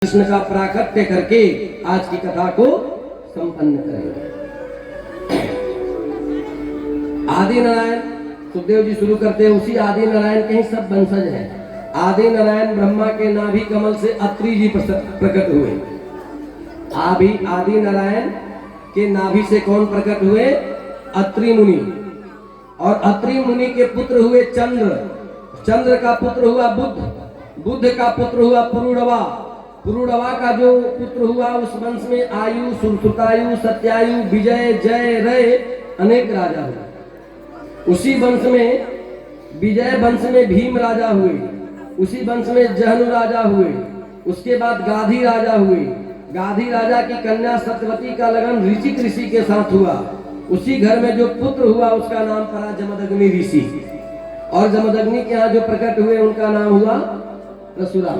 कृष्ण का प्राकट्य करके आज की कथा को संपन्न करेंगे। आदि नारायण सुखदेव जी शुरू करते हैं, उसी आदि नारायण के ही सब वंशज हैं। आदि नारायण ब्रह्मा के नाभि कमल से अत्रि जी प्रकट हुए। आदि नारायण के नाभि से कौन प्रकट हुए? अत्रि मुनि। और अत्रि मुनि के पुत्र हुए चंद्र। चंद्र का पुत्र हुआ बुध। बुध का पुत्र हुआ पुरुरवा। पुरुरवा का जो पुत्र हुआ उस वंश में आयु, सुरसुतायु, सत्यायु, विजय, जय, रय अनेक राजा हुए। उसी वंश में विजय वंश में भीम राजा हुए। उसी वंश में जहनु राजा हुए। उसके बाद गाधी राजा हुए। गाधी राजा की कन्या सत्यवती का लगन ऋचिक ऋषि के साथ हुआ। उसी घर में जो पुत्र हुआ उसका नाम पड़ा जमदग्नि ऋषि। और जमदग्नि के यहाँ जो प्रकट हुए उनका नाम हुआ परशुराम।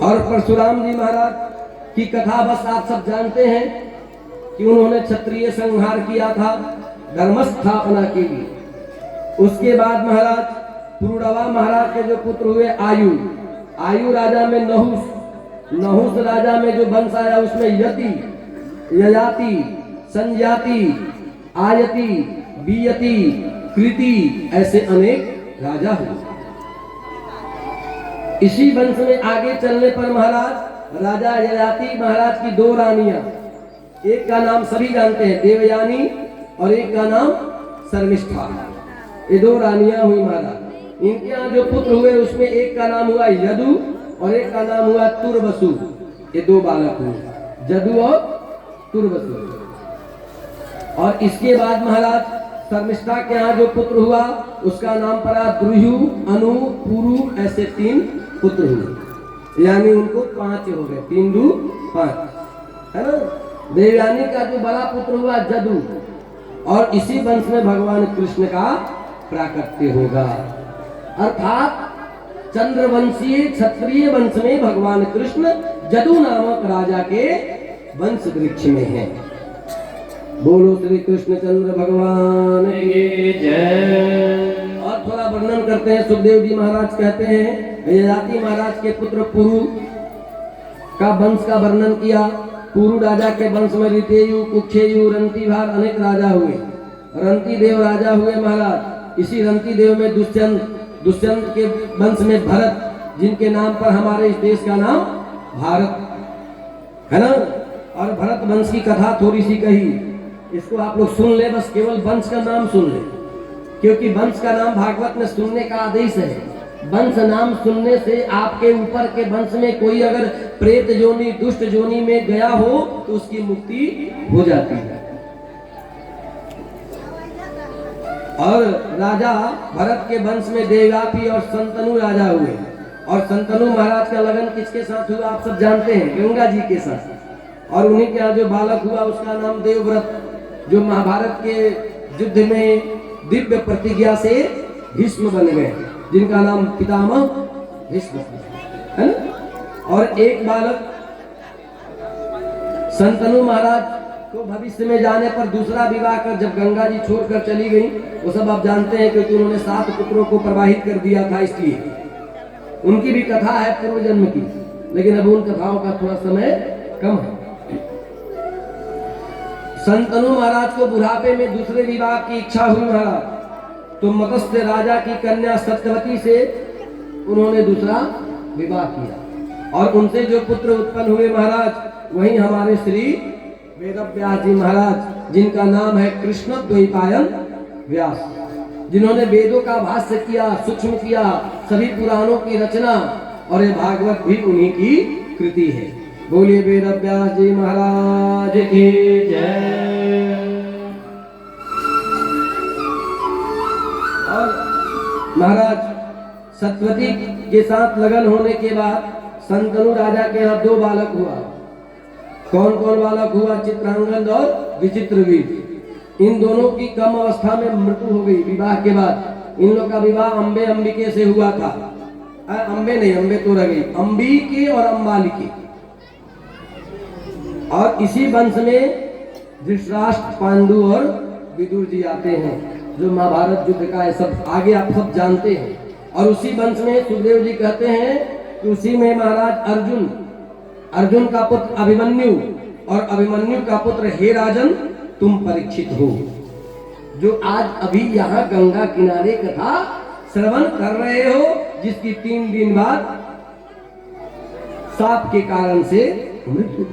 और परशुराम जी महाराज की कथा बस आप सब जानते हैं कि उन्होंने क्षत्रिय संहार किया था धर्म स्थापना के लिए। उसके बाद महाराज पुरुरवा महाराज के जो पुत्र हुए आयु। आयु राजा में नहुस। नहुस राजा में जो वंश आया उसमें यति, ययाति, संजाति, आयति, बीयति, कृति ऐसे अनेक राजा हुए। इसी वंश में आगे चलने पर महाराज राजा ययाति महाराज की दो रानियां, एक का नाम सभी जानते हैं देवयानी और एक का नाम शर्मिष्ठा। ये दो रानियां हुई महाराज। इनके यहाँ जो पुत्र हुए उसमें एक का नाम हुआ यदु और एक का नाम हुआ तुर्वसु। ये दो बालक हुए, यदु और तुर्वसु। और इसके बाद महाराज शर्मिष्ठा के यहाँ जो पुत्र हुआ उसका नाम पड़ा द्रुयु, अनु, पुरु ऐसे तीन पुत्र हुए। यानी उनको 5 हो गए, 3 2 5 है ना। देवयानी का जो बड़ा पुत्र हुआ जदु। और इसी वंश में भगवान कृष्ण का प्राकट्य होगा। अर्थात चंद्रवंशीय क्षत्रिय वंश में भगवान कृष्ण जदु नामक राजा के वंश वृक्ष में है। बोलो श्री कृष्ण चंद्र भगवान की जय। और थोड़ा वर्णन करते हैं। सुखदेव जी महाराज कहते हैं ययाति महाराज के पुत्र पुरु का वंश का वर्णन किया। पुरु राजा के वंश में ऋतेयु, कुक्षेयु, रंतिभार अनेक राजा हुए। रंति देव राजा हुए महाराज। इसी रंति देव में दुष्यंत के वंश में भरत, जिनके नाम पर हमारे इस देश का नाम भारत है ना। और भरत वंश की कथा थोड़ी सी कही, इसको आप लोग सुन ले, बस केवल वंश का नाम सुन ले, क्योंकि वंश का नाम भागवत में सुनने का आदेश है। वंश नाम सुनने से आपके ऊपर के वंश में कोई अगर प्रेत जोनी, दुष्ट जोनी में गया हो तो उसकी मुक्ति हो जाती है। और राजा भरत के वंश में देवयापी और संतनु राजा हुए। और संतनु महाराज का लगन किसके साथ हुआ आप सब जानते हैं? गंगा जी के साथ। और उन्हीं के यहाँ जो बालक हुआ उसका नाम देवव्रत, जो महाभारत के युद्ध में दिव्य प्रतिज्ञा से भीष्म बन गए, जिनका नाम पितामह भीष्म है ना। और एक बालक संतनु महाराज को भविष्य में जाने पर दूसरा विवाह कर जब गंगा जी छोड़कर चली गई, वो सब आप जानते हैं, क्योंकि उन्होंने 7 पुत्रों को प्रवाहित कर दिया था। इसलिए उनकी भी कथा है पूर्व जन्म की, लेकिन अब उन कथाओं का थोड़ा समय कम है। संतनु महाराज को बुढ़ापे में दूसरे विवाह की इच्छा हुई महाराज, तो मत्स्य राजा की कन्या सत्यवती से उन्होंने दूसरा विवाह किया। और उनसे जो पुत्र उत्पन्न हुए महाराज वही हमारे श्री वेदव्यास जी महाराज, जिनका नाम है कृष्ण द्वैपायन व्यास, जिन्होंने वेदों का भाष्य किया, सूक्ष्म किया, सभी पुराणों की रचना। और ये भागवत भी उन्हीं की कृति है। बोलिए वेदव्यास जी महाराज की जय। और महाराज सत्यवती के साथ लगन होने के बाद संतनु राजा के यहाँ 2 बालक हुआ। कौन कौन बालक हुआ? चित्रांगद और विचित्रवीर। इन दोनों की कम अवस्था में मृत्यु हो गई विवाह के बाद। इन लोग का विवाह अम्बे अंबिके से हुआ था। अम्बे नहीं, अम्बे तो रह गई, अंबिके और अम्बालिके। और इसी वंश में धृतराष्ट्र, पांडु और विदुर जी आते हैं, जो महाभारत युद्ध का है सब आगे आप सब जानते हैं। और उसी वंश में सुखदेव जी कहते हैं कि उसी में महाराज अर्जुन, अर्जुन का पुत्र अभिमन्यु और अभिमन्यु का पुत्र हे राजन तुम परीक्षित हो, जो आज अभी यहाँ गंगा किनारे कथा श्रवण कर रहे हो, जिसकी 3 दिन बाद साप के कारण से मृत्यु।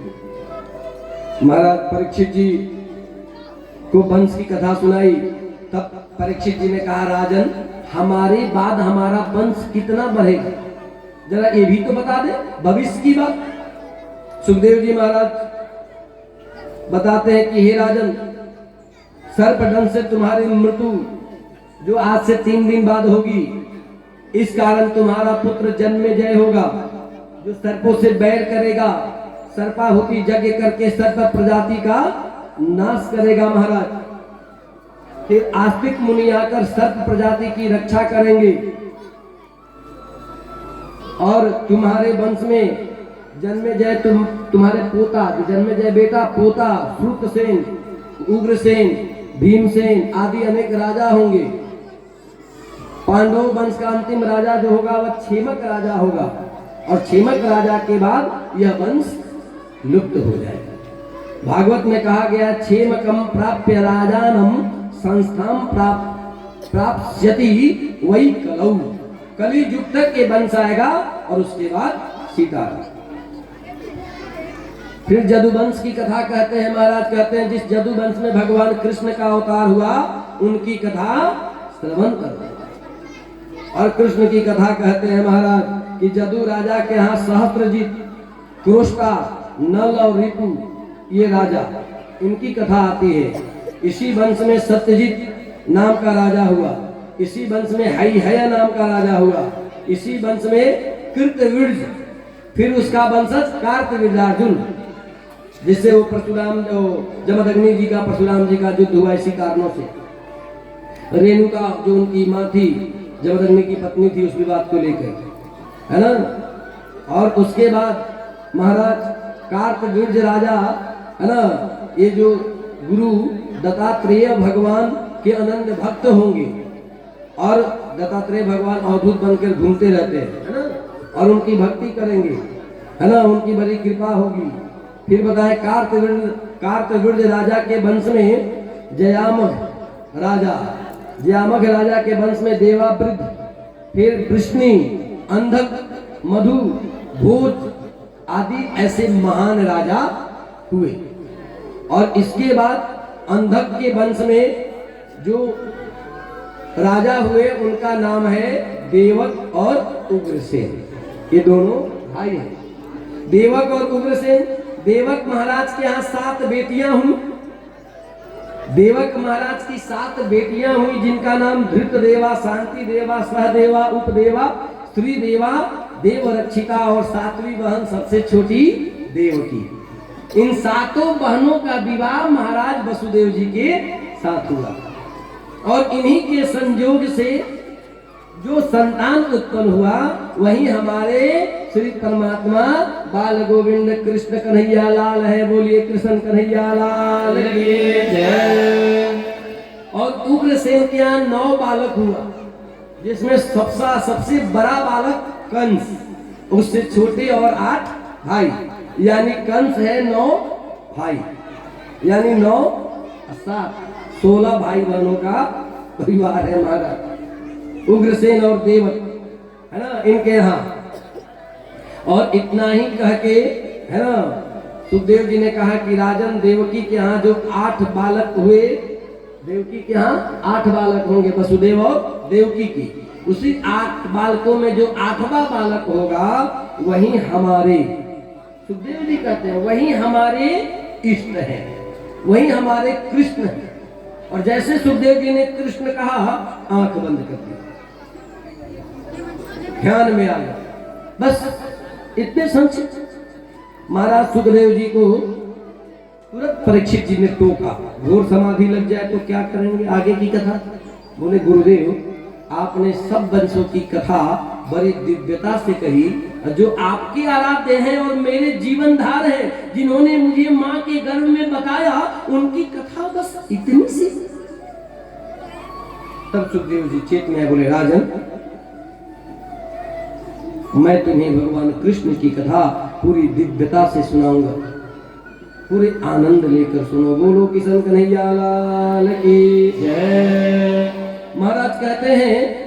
महाराज परीक्षित जी को वंश की कथा सुनाई। तब परीक्षित जी ने कहा, राजन हमारे बाद हमारा वंश कितना बढ़ेगा, जरा ये भी तो बता दे, भविष्य की बात। सुखदेव जी महाराज बताते हैं कि हे राजन, सर्पदंश से तुम्हारी मृत्यु जो आज से 3 दिन बाद होगी, इस कारण तुम्हारा पुत्र जन्मेजय होगा, जो सर्पों से बैर करेगा, सर्पाहुति यज्ञ करके सर्प प्रजाति का नाश करेगा महाराज। फिर आस्तिक मुनि आकर सर्प प्रजाति की रक्षा करेंगे और तुम्हारे वंश में जन्मेजय तुम्हारे पोता, जो जन्मेजय बेटा पोता श्रुतसेन, उग्रसेन, भीमसेन आदि अनेक राजा होंगे। पांडव वंश का अंतिम राजा जो होगा वह क्षेमक राजा होगा, और क्षेमक राजा के बाद यह वंश लुप्त हो जाएगा। भागवत में कहा गया, क्षेमकम प्राप्य राजानम संस्थाम प्राप्स्यति वही कलौ। कली युग तक के वंश आएगा और उसके बाद सीता। फिर जदुवंश की कथा कहते हैं महाराज, कहते हैं जिस जदुवंश में भगवान कृष्ण का अवतार हुआ, उनकी कथा श्रवण करो। और कृष्ण की कथा कहते हैं महाराज कि जदु राजा के यहाँ सहस्त्रजित, क्रोष्टा, नल और रिपु ये राजा, इनकी कथा आती है। इसी वंश में सत्यजित नाम का राजा हुआ, इसी वंश में हैहय नाम का राजा हुआ, इसी वंश में कृतविर्ज, फिर उसका वंशज कार्तवीर्यार्जुन, जिससे वो परशुराम, जमदग्नि जी का परशुराम जी का युद्ध हुआ इसी कारणों से। रेणुका जो उनकी माँ थी, जमदग्नि की पत्नी थी, उस विवाद को लेकर, है ना। और उसके बाद महाराज कार्तवीर्य राजा, है ना, ये जो गुरु दत्तात्रेय भगवान के अनन्य भक्त होंगे, और दत्तात्रेय भगवान अवधूत बनकर घूमते रहते हैं, है ना, और उनकी भक्ति करेंगे, है ना, उनकी बड़ी कृपा होगी। फिर बताए कार्तवीर्य राजा के वंश में जयामघ राजा, जयामघ राजा के वंश में देवावृद्ध, फिर वृष्णि, अंधक, मधु, भोज आदि ऐसे महान राजा हुए। और इसके बाद अंधक के वंश में जो राजा हुए उनका नाम है देवक और उग्रसेन। ये दोनों भाई हैं, देवक और उग्रसेन। देवक महाराज के यहाँ 7 बेटियां हुई। देवक महाराज की 7 बेटियां हुई, जिनका नाम धृतदेवा, शांति देवा, सहदेवा, उपदेवा, श्रीदेवा, देवरक्षिता और 7वीं बहन सबसे छोटी देवकी। इन 7 बहनों का विवाह महाराज वसुदेव जी के साथ हुआ, और इन्हीं के संयोग से जो संतान उत्पन्न हुआ वही हमारे श्री परमात्मा बाल गोविंद कृष्ण कन्हैया लाल है। बोलिए कृष्ण कन्हैया लाल की जय। और उग्रसेन के यहाँ 9 बालक हुआ, जिसमें सबसे बड़ा बालक कंस, उससे छोटे और 8 भाई, यानी कंस है 9 भाई, यानी 9 7 16 भाई बहनों का परिवार है हमारा, उग्रसेन और देवक, है ना, इनके यहाँ। और इतना ही कह के, है ना, सुखदेव जी ने कहा कि राजन देवकी के यहाँ जो 8 बालक हुए, देवकी के यहाँ 8 बालक होंगे, वसुदेव और देवकी की, उसी 8 बालकों में जो 8वां बालक होगा वही हमारे, सुखदेव जी कहते हैं, वही हमारे इष्ट है, वही हमारे कृष्ण है। और जैसे सुखदेव जी ने कृष्ण कहा, आंख बंद कर दी, ध्यान में आया, बस इतने संक्षिप्त। महाराज सुखदेव जी को तुरंत परीक्षित जी ने टोका, घोर समाधि लग जाए तो क्या करेंगे, आगे की कथा। बोले गुरुदेव आपने सब वंशों की कथा बड़ी दिव्यता से कही, जो आपके आराध्य हैं और मेरे जीवनधार हैं, जिन्होंने मुझे माँ के गर्भ में बताया, उनकी कथा बस इतनी सी। तब सुखदेव जी चेत में बोले, राजन मैं तुम्हें भगवान कृष्ण की कथा पूरी दिव्यता से सुनाऊंगा, पूरे आनंद लेकर सुनो। बोलो किशन कन्हैया लाल की जय। महाराज कहते हैं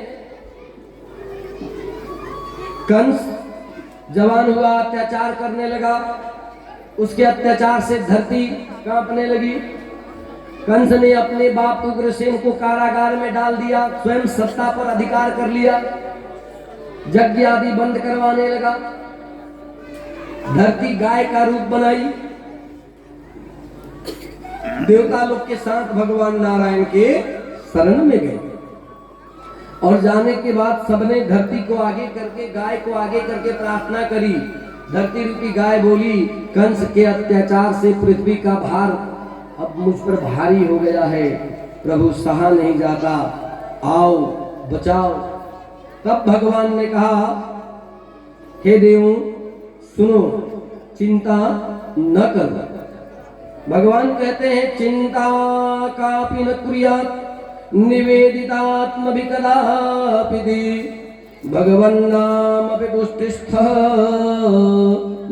कंस जवान हुआ, अत्याचार करने लगा, उसके अत्याचार से धरती कांपने लगी। कंस ने अपने बाप उग्रसेन को कारागार में डाल दिया, स्वयं सत्ता पर अधिकार कर लिया, यज्ञ आदि बंद करवाने लगा, धरती गाय का रूप बनाई। देवता लोग के साथ भगवान नारायण के शरण में गए और जाने के बाद सबने धरती को आगे करके, गाय को आगे करके प्रार्थना करी। धरती रूपी गाय बोली, कंस के अत्याचार से पृथ्वी का भार अब मुझ पर भारी हो गया है, प्रभु सहा नहीं जाता, आओ बचाओ। तब भगवान ने कहा, हे देवों सुनो, चिंता न करो। भगवान कहते हैं, चिंता कापि न कुर्यात् निवेदितात्मभि कदापि भगवन्नामपि तुष्टिस्थः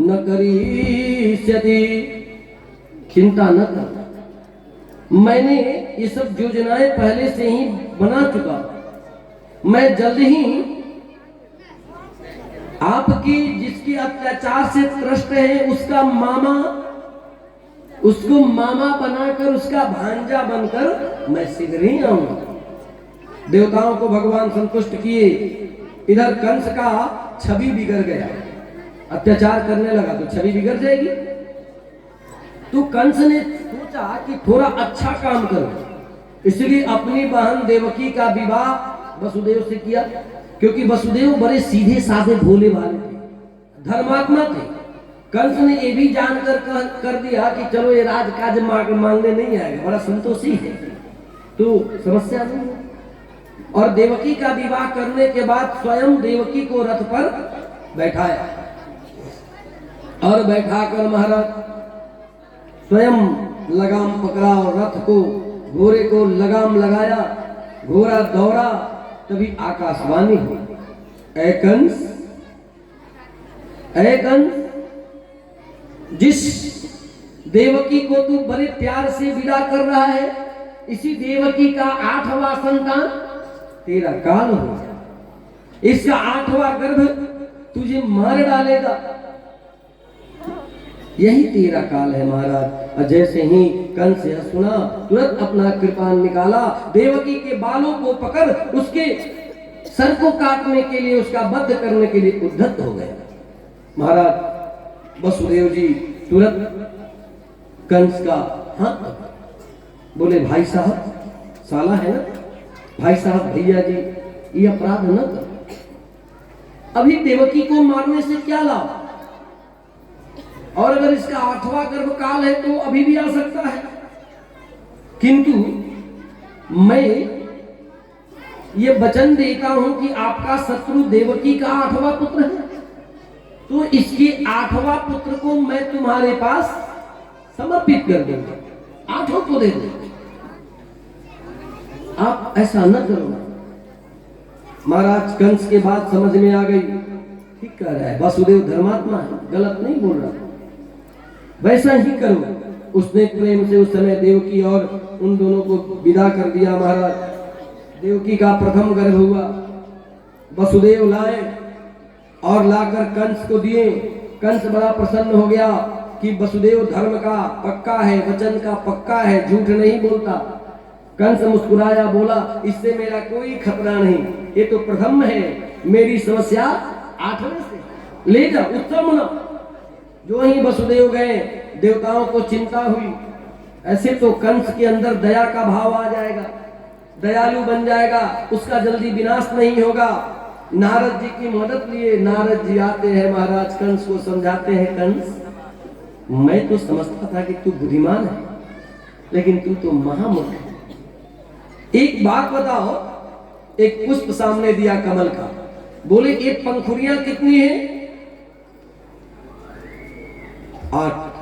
न करिष्यति। चिंता न कर, मैंने ये सब योजनाएं पहले से ही बना चुका, मैं जल्द ही आपकी जिसकी अत्याचार से त्रस्त है उसका मामा, उसको मामा बनाकर, उसका भांजा बनकर मैं शीघ्र ही आऊंगा। देवताओं को भगवान संतुष्ट किए। इधर कंस का छवि बिगड़ गया, अत्याचार करने लगा तो छवि बिगड़ जाएगी। तो कंस ने सोचा कि थोड़ा अच्छा काम करो, इसलिए अपनी बहन देवकी का विवाह वसुदेव से किया, क्योंकि वसुदेव बड़े सीधे साधे भोले भाले थे, धर्मात्मा थे। कंस ने ये भी जानकर कर दिया कि चलो ये राजकाज मांगने नहीं आएगा, बड़ा संतोषी है, तो समस्या नहीं है। और देवकी का विवाह करने के बाद स्वयं देवकी को रथ पर बैठाया और बैठाकर महाराज स्वयं लगाम पकड़ा और रथ को, घोड़े को लगाम लगाया, घोड़ा दौड़ा, तभी आकाशवाणी हुई, ऐ कंस, ऐ कंस, जिस देवकी को तू बड़े प्यार से विदा कर रहा है, इसी देवकी का 8वां संतान तेरा काल हो, इसका 8वां गर्भ तुझे मार डालेगा, यही तेरा काल है महाराज। और जैसे ही कंस यह सुना, तुरंत अपना कृपाण निकाला, देवकी के बालों को पकड़ उसके सर को काटने के लिए, उसका वध करने के लिए उद्धत हो गया। महाराज वसुदेव जी तुरंत कंस का हाथ पकड़ा, बोले भाई साहब, साला है ना, भाई साहब भैया जी, ये अपराध न करो, अभी देवकी को मारने से क्या लाभ, और अगर इसका 8वां गर्भ काल है तो अभी भी आ सकता है, किंतु मैं ये वचन देता हूं कि आपका शत्रु देवकी का 8वां पुत्र है, तो इसके 8वां पुत्र को मैं तुम्हारे पास समर्पित कर दूंगा, 8 को दे दूंगा, आप ऐसा न करो। महाराज कंस के बात समझ में आ गई, ठीक कह रहा है, वसुदेव धर्मात्मा है, गलत नहीं बोल रहा, वैसा ही करो। उसने प्रेम से उस समय देवकी और उन दोनों को विदा कर दिया। महाराज देवकी का प्रथम गर्भ हुआ, वसुदेव लाए और लाकर कंस को दिए। कंस बड़ा प्रसन्न हो गया कि वसुदेव धर्म का पक्का है, वचन का पक्का है, झूठ नहीं बोलता। कंस मुस्कुराया, बोला इससे मेरा कोई खतरा नहीं, ये तो प्रथम है, मेरी समस्या 8वें से, ले जा उत्सव मना। जो ही वसुदेव गए, देवताओं को चिंता हुई, ऐसे तो कंस के अंदर दया का भाव आ जाएगा, दयालु बन जाएगा, उसका जल्दी विनाश नहीं होगा। नारद जी की मदद लिए नारद जी आते हैं, महाराज कंस को समझाते हैं, कंस मैं तो समझता था कि तू बुद्धिमान है, लेकिन तू तो महामूर्ख है। एक बात बताओ, एक पुष्प सामने दिया कमल का, बोले एक पंखुड़ियां कितनी है? 8।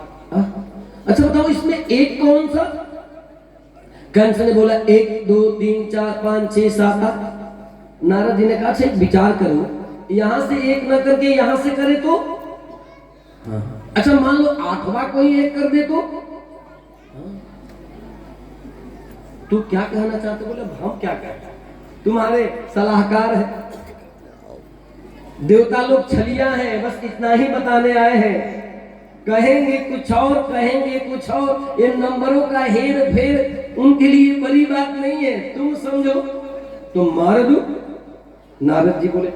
अच्छा बताओ इसमें एक कौन सा? कंस ने बोला 1 2 3 4 5 6 7 8। नारद जी ने कहा अच्छा विचार करो, यहां से एक न करके यहां से करे तो अच्छा मान लो 8वां कोई एक कर दे तो तू क्या कहना चाहते? बोले हम क्या कहते, तुम्हारे सलाहकार हैं, देवता लोग छलिया हैं, बस इतना ही बताने आए हैं। कहेंगे कुछ और, कहेंगे कुछ और, ये नंबरों का हेर फेर उनके लिए बड़ी बात नहीं है। तुम समझो तुम मार दो। नारद जी बोले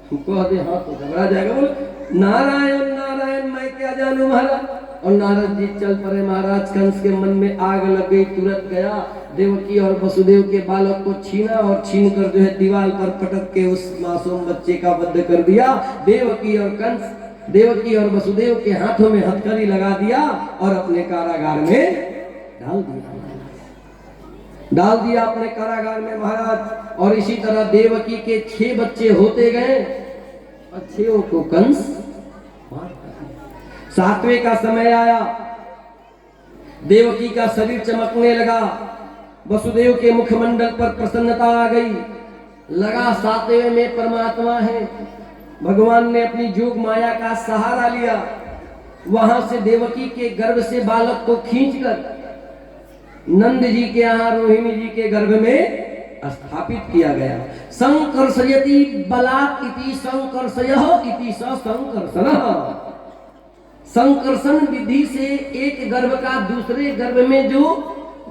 तुमको दे, हाँ तो घबरा जाएगा। बोले नारायण नारायण मैं क्या जानू महाराज। और नारद जी चल पड़े महाराज। कंस के मन में आग लग गई, तुरंत गया देवकी और वसुदेव के बालक को छीना और छीन कर जो है दीवार पर पटक के उस मासूम बच्चे का वध कर दिया। देवकी और वसुदेव के हाथों में हथकड़ी लगा दिया और अपने कारागार में डाल दिया अपने कारागार में महाराज। और इसी तरह देवकी के 6 बच्चे होते गए और 6 को कंस 7वें का समय आया, देवकी का शरीर चमकने लगा, वसुदेव के मुखमंडल पर प्रसन्नता आ गई, लगा 7वें में परमात्मा है। भगवान ने अपनी जोग माया का सहारा लिया, वहां से देवकी के गर्भ से बालक को खींचकर नंद जी के यहाँ रोहिणी जी के गर्भ में स्थापित किया गया। संकर्षयति बलात् इति संकर्षयः इति स संकर्षणः। संकर्षण विधि से एक गर्भ का दूसरे गर्भ में जो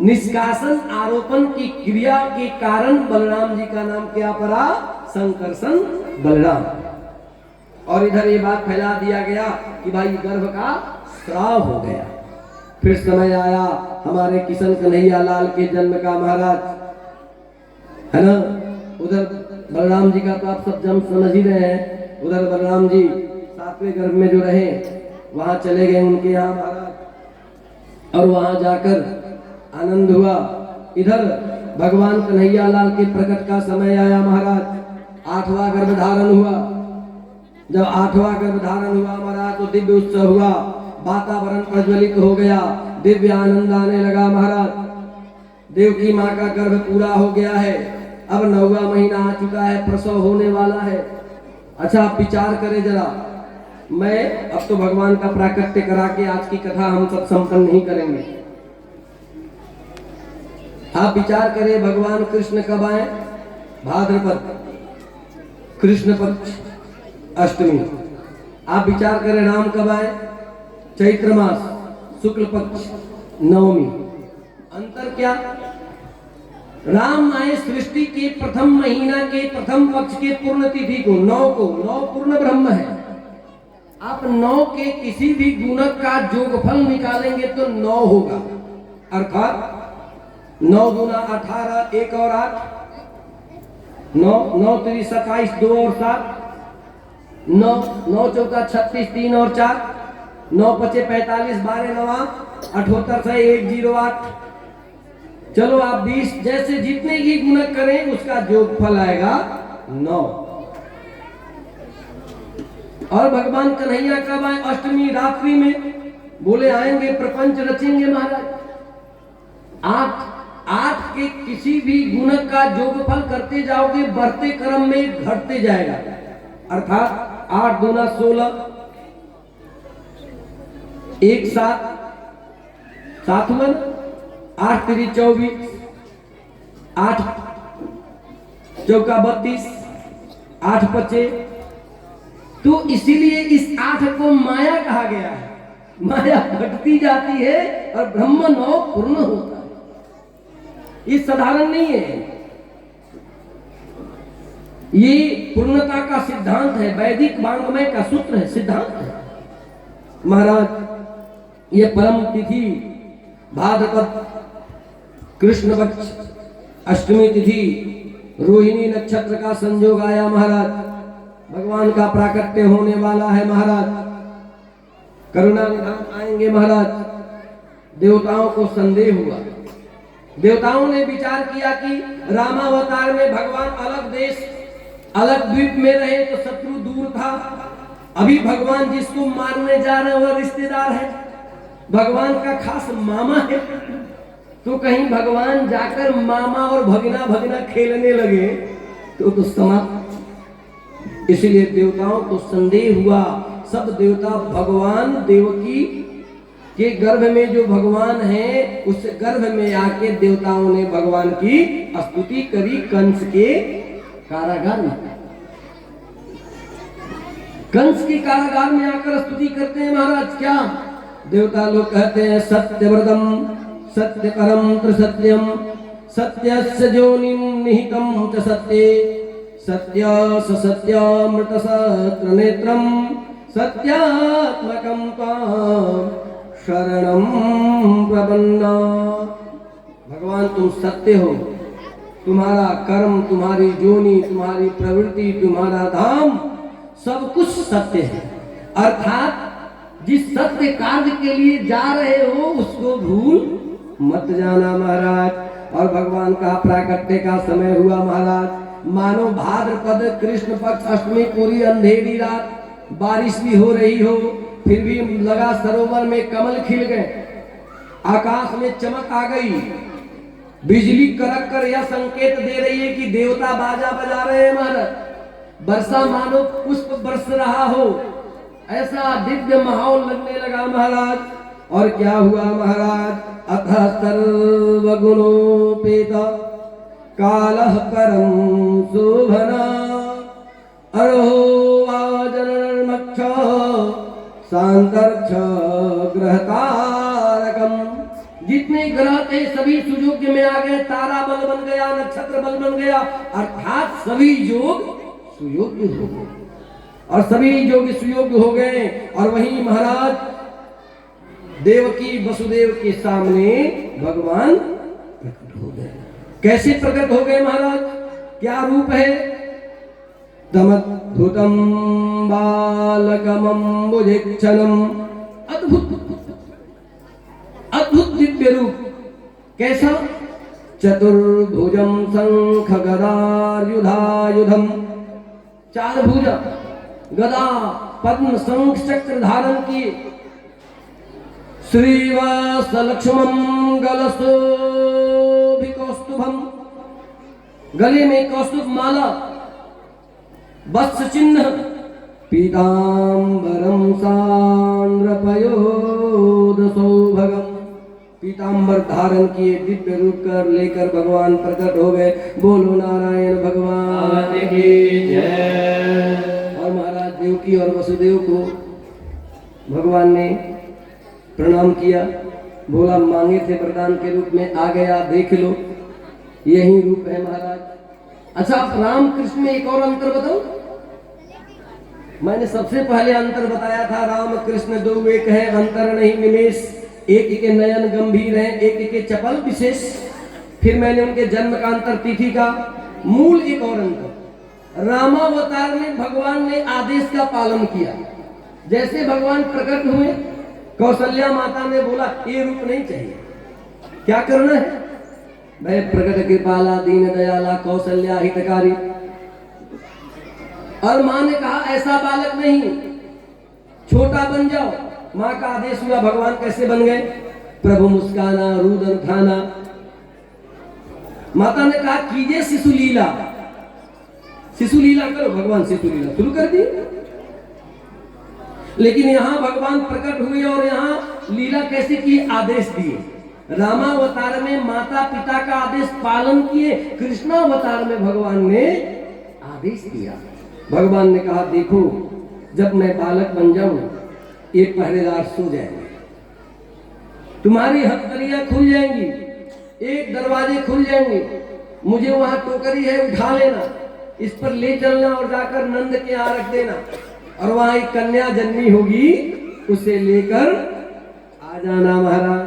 निष्कासन आरोपण की क्रिया के कारण बलराम जी का नाम क्या पड़ा? संकर्षण बलराम। और इधर ये बात फैला दिया गया कि भाई गर्भ का श्राव हो गया। फिर समय आया हमारे किशन कन्हैया लाल के जन्म का महाराज, है ना। उधर बलराम जी का तो आप सब जन्म समझ ही रहे हैं। उधर बलराम जी 7वें गर्भ में जो रहे वहां चले गए उनके यहाँ महाराज, और वहां जाकर आनंद हुआ। इधर भगवान कन्हैया लाल के प्रकट का समय आया महाराज। 8वां गर्भ धारण हुआ। जब 8वां गर्भ धारण हुआ महाराज तो दिव्य उत्सव हुआ, वातावरण प्रज्वलित हो गया, दिव्य आनंद आने लगा महाराज। देवकी माँ का गर्भ पूरा हो गया है, अब 9वां महीना आ चुका है, प्रसव होने वाला है। अच्छा आप विचार करें जरा, मैं अब तो भगवान का प्राकट्य करा के आज की कथा हम सब संपन्न नहीं करेंगे। आप विचार करें भगवान कृष्ण कब आए? भाद्रपद कृष्ण पक्ष अष्टमी। आप विचार करें राम कब आए? चैत्र मास शुक्ल पक्ष नवमी। अंतर क्या? राम आए सृष्टि के प्रथम महीना के प्रथम पक्ष के पूर्ण तिथि को, 9 को। 9 पूर्ण ब्रह्म है। आप 9 के किसी भी गुणक का जोगफल निकालेंगे तो 9 होगा, अर्थात 9 दूना 18, 1 और 8, 9 3 27, 2 और 7, 9 चौका 36, 3 और 4, 9 पचे 45, 12 9 78 से 108। चलो आप 20, जैसे जितने ही गुणक करें उसका जोगफल आएगा 9। और भगवान कन्हैया कब आए? अष्टमी रात्रि में। बोले आएंगे प्रपंच रचेंगे महाराज। 8 के किसी भी गुणक का जोगफल करते जाओगे बढ़ते क्रम में घटते जाएगा, अर्थात 8 दूना 16, 1 7 7, 8 3 24, 8 चौका 32, 8 पचे। तो इसीलिए इस 8 को माया कहा गया है। माया घटती जाती है और ब्रह्म 9 पूर्ण होता है। ये साधारण नहीं है, ये पूर्णता का सिद्धांत है, वैदिक वांग्मय का सूत्र है, सिद्धांत है महाराज। ये परम तिथि भाद्रपद कृष्ण पक्ष अष्टमी तिथि रोहिणी नक्षत्र का संयोग आया महाराज। भगवान का प्राकट्य होने वाला है महाराज। करुणा निधान आएंगे महाराज। देवताओं को संदेह हुआ। देवताओं ने विचार किया कि रामावतार में भगवान अलग देश अलग द्वीप में रहे तो शत्रु दूर था, अभी भगवान जिसको मारने जा रहे हैं वह रिश्तेदार है, भगवान का खास मामा है। तो कहीं भगवान जाकर मामा और भगना खेलने लगे तो समाप्त। इसलिए देवताओं को संदेह हुआ, सब देवता भगवान देवकी के गर्भ में जो भगवान है उस गर्भ में आके देवताओं ने भगवान की स्तुति करी कंस के कारागार में। कंस के कारागार में आकर स्तुति करते हैं महाराज। क्या देवता लोग कहते हैं, सत्यव्रतम सत्य परम त्रिसत्यम सत्यस्य जोनिम निहितम च सत्ये सत्य सत्यमृत सत्र नेत्रम सत्यात्मकं त्वां शरणं प्रपन्ना। भगवान तुम सत्य हो, तुम्हारा कर्म, तुम्हारी जोनी, तुम्हारी प्रवृत्ति, तुम्हारा धाम सब कुछ सत्य है। अर्थात जिस सत्य कार्य के लिए जा रहे हो उसको भूल मत जाना महाराज। और भगवान का प्राकट्य का समय हुआ महाराज। मानो भाद्रपद कृष्ण पक्ष अष्टमी पूरी अंधेरी रात, बारिश भी हो रही हो, फिर भी लगा सरोवर में कमल खिल गए, आकाश में चमक आ गई, बिजली कड़क कर यह संकेत दे रही है कि देवता बाजा बजा रहे हैं महाराज। वर्षा मानो पुष्प बरस रहा हो, ऐसा दिव्य माहौल लगने लगा महाराज। और क्या हुआ महाराज, अतः सर्वगुणोपेत कालः परम शोभना अरहो वाजनर्मक्ष शांतर्क्ष ग्रहतारकम। जितने ग्रह थे सभी सुयोग्य में आ गए, तारा बल बन गया, नक्षत्र बल बन गया, अर्थात सभी योग सुयोग्य हो गए और सभी योग सुयोग्य हो गए। और वहीं महाराज देवकी वसुदेव के सामने भगवान प्रकट हो गए। कैसे प्रकट हो गए महाराज, क्या रूप है? तमद्भुतम बालकमंबुजक्षणम, अद्भुत अद्भुत दिव्य रूप। कैसा? चतुर्भुजम शंख गदायुधायुधम, चार भुजा गदा पद्म शंख चक्र धारण किए, श्रीवास लक्ष्मण गलशोभिकौस्तुभम, गले में कौस्तुभ माला, वत्स चिन्ह, पीतांबरम सांद्रपयोदसौभगम, पीतांबर धारण किए दिव्य रूप कर लेकर भगवान प्रकट हो गए। बोलो नारायण भगवान की जय। और महाराज देवकी और वसुदेव को भगवान ने प्रणाम किया, बोला मांगे थे वरदान के रूप में आ गया, देख लो यही रूप है महाराज। अच्छा, आप राम कृष्ण में एक और अंतर बताओ। मैंने सबसे पहले अंतर बताया था, राम कृष्ण दो एक है, अंतर नहीं निमेष, एक के नयन गंभीर है, एक के चपल विशेष। फिर मैंने उनके जन्म का अंतर, तिथि का, मूल एक और अंतर। रामावतार में भगवान ने आदेश का पालन किया। जैसे भगवान प्रकट हुए, कौशल्या माता ने बोला ये रूप नहीं चाहिए, क्या करना है भाई? प्रकट कृपाला दीन दयाला कौशल्या हितकारी। और माँ ने कहा ऐसा बालक नहीं, छोटा बन जाओ। माँ का आदेश हुआ, भगवान कैसे बन गए? प्रभु मुस्काना, रुदन खाना। माता ने कहा कीजिए शिशु लीला, शिशु लीला करो। भगवान शिशु लीला शुरू कर दी। लेकिन यहाँ भगवान प्रकट हुए और यहाँ लीला कैसे की? आदेश दिए। रामावतार में माता पिता का आदेश पालन किए, कृष्णावतार में भगवान ने आदेश दिया। भगवान ने कहा देखो, जब मैं बालक बन जाऊं, एक पहरेदार सो जाएंगे, तुम्हारी हथकड़ियां खुल जाएंगी, एक दरवाजे खुल जाएंगे, मुझे वहां टोकरी है उठा लेना, इस पर ले चलना और जाकर नंद के यहाँ रख देना, और वहां एक कन्या जन्मी होगी, उसे लेकर आ जाना महाराज।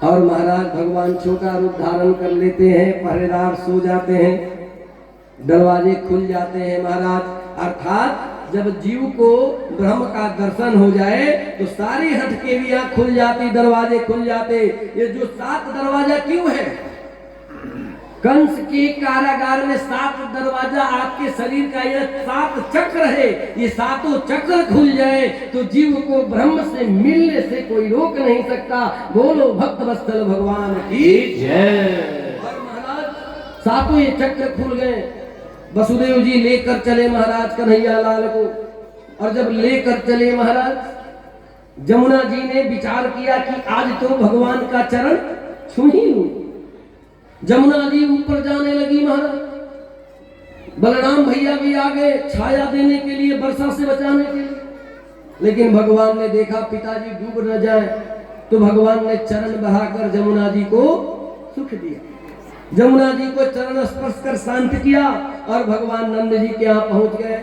और महाराज भगवान छोटा रूप धारण कर लेते हैं, पहरेदार सो जाते हैं, दरवाजे खुल जाते हैं महाराज। अर्थात जब जीव को ब्रह्म का दर्शन हो जाए तो सारी हटकेलियां खुल जाती, दरवाजे खुल जाते। ये जो 7 दरवाजा क्यों है? कंस के कारागार में 7 दरवाजा, आपके शरीर का यह 7 चक्र है, ये 7 चक्र खुल जाए तो जीव को ब्रह्म से मिलने से कोई रोक नहीं सकता। बोलो भक्त वत्सल भगवान की जय। और महाराज 7 ये चक्र खुल गए, वसुदेव जी लेकर चले महाराज कन्हैया लाल को, और जब लेकर चले महाराज, जमुना जी ने विचार किया कि आज तो भगवान का चरण छू ही लूं। जमुना जी ऊपर जाने लगी महाराज, बलराम भैया भी आ गए छाया देने के लिए, वर्षा से बचाने के लिए। लेकिन भगवान ने देखा पिताजी डूब न जाए, तो भगवान ने चरण बढ़ाकर जमुना जी को सुख दिया। जमुना जी को चरण स्पर्श कर शांत किया और भगवान नंद जी के यहाँ पहुंच गए।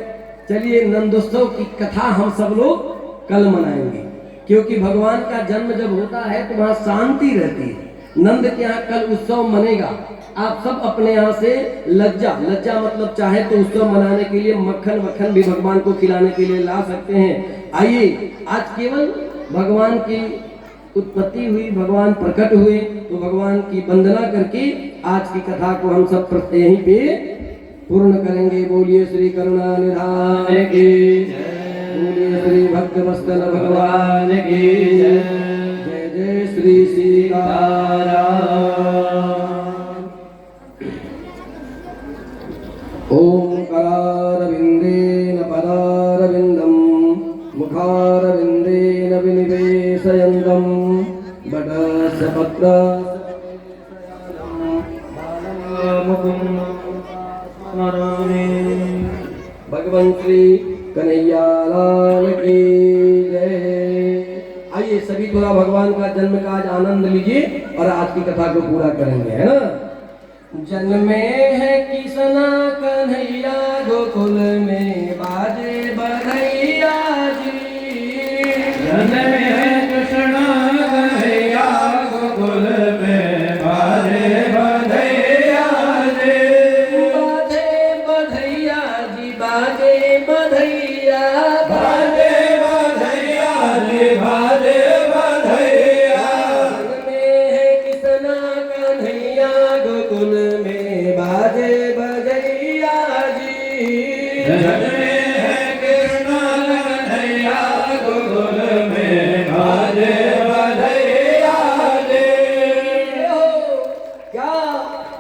चलिए नंदोत्सव की कथा हम सब लोग कल मनाएंगे, क्योंकि भगवान का जन्म जब होता है तो वहां शांति रहती है। नंद के यहाँ कल उत्सव मनेगा। आप सब अपने यहाँ से लज्जा मतलब चाहे तो उत्सव मनाने के लिए मक्खन भी भगवान को खिलाने के लिए ला सकते हैं। आइए, आज केवल भगवान की उत्पत्ति हुई, भगवान प्रकट हुए, तो भगवान की वंदना करके आज की कथा को हम सब यहीं पे पूर्ण करेंगे। बोलिए श्री करुणा निधान की जय, बोलिए श्री भक्त वत्सल भगवान की जय, जय जय श्री सीताराम। ओम करारविंदेन पदारविंदम मुखारविंदेन विनिवेशयन्तम् वटस्य पत्रस्य भगवान श्री कन्हैया लाल की जय। आइए सभी थोड़ा भगवान का जन्म का आज आनंद लीजिए और आज की कथा को पूरा करेंगे, है ना। जन्मे है किसना कन्हैया गोकुल में बाजे बधैया जी। जन्मे है कृष्णा कन्हैया गोकुल में बाजे बधैया जी। बाजे बधैया जी, बाजे बधैया, बाजे बधैया जी, बाजे बधैया। जन्मे है किसना कन्हैया गोकुल में बाजे बधैया जी। जन्मे है कृष्णा कन्हैया गोकुल में बाजे बधैया जी। क्या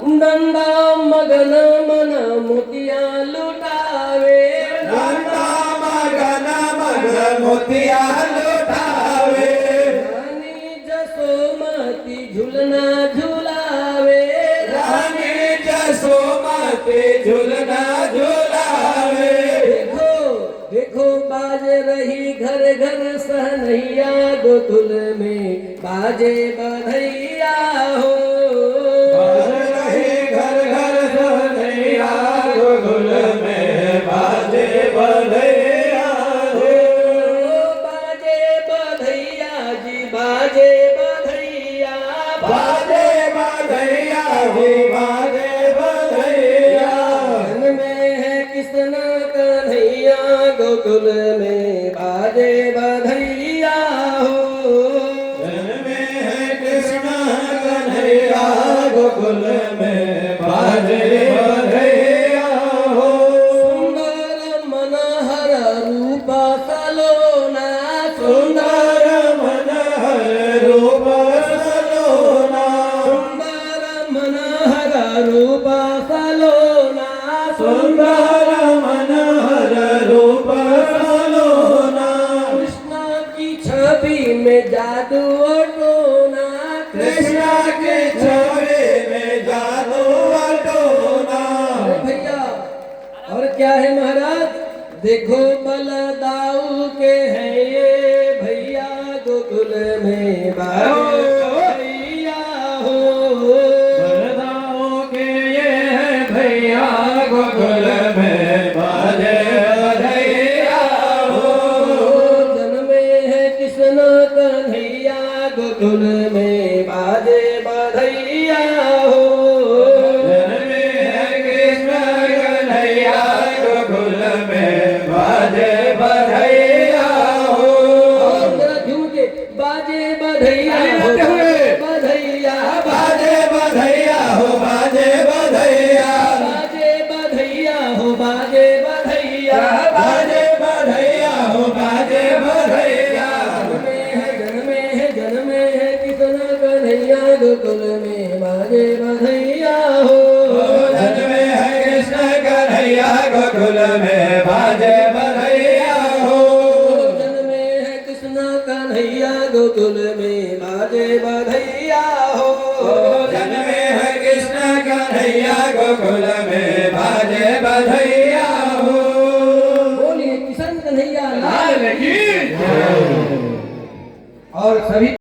नंदा मगन मन मोतिया लुटावे, नंदा मगन मगन मोतिया लुटावे। रानी जसोमती झुलना झुलावे, रानी जसोमती झुलना झुलावे। देखो देखो बाजे रही घर घर सहनैया गोकुल में बाजे बधैया हो। बाज रही घर घर सहनैया गोकुल में बाजे बधैया हो। बाजे बधैया जी, बाजे बधैया, बाजे बधैया हो, बाजे बधैया। जन्मे है किसना कन्हैया गोकुल में बाजे बधैया हो। जन्मे है कृष्णा कन्हैया गोकुल में बाजे बधैया हो। सुंदर मनहर रूप सलोना, सुंदर मनहर रूप सलोना। सुंदर मनहर रूप सलोना, सुंदर मनहर रूप सलोना। कृष्ण की छवि में जादू टोना, कृष्ण के छवि में जादू टोना। अरे भैया और क्या है महाराज, देखो बलदाऊ के हैं ये भैया गोकुल में बाजे बधैया हो। बलदाऊ के ये है भैया गोकुल में बाजे बधैया हो। जन्मे है कृष्ण कन्हैया गोकुल में बाजे बधैया हो। जन्मे है कृष्ण कन्हैया गोकुल में बाजे बधैया हो। और जरा झूम के बाजे बधैया हो, बधैया, बाजे बधैया हो, बाजे बधैया। बाजे बधैया हो, बाजे बधैया, बाजे बधैया हो, बाजे बधैया। जन्मे है कितना कन्हैया गोकुल में बाजे बधैया हो। जन्मे है कृष्ण कन्हैया गोकुल में बाजे बधैया हो। जन्मे है कृष्ण कन्हैया गोकुल में बाजे बधैया हो। जन्मे है कृष्ण कन्हैया गोकुल में बाजे बधैया हो। बोलिए किशन कन्हैया लाल लाल की और सभी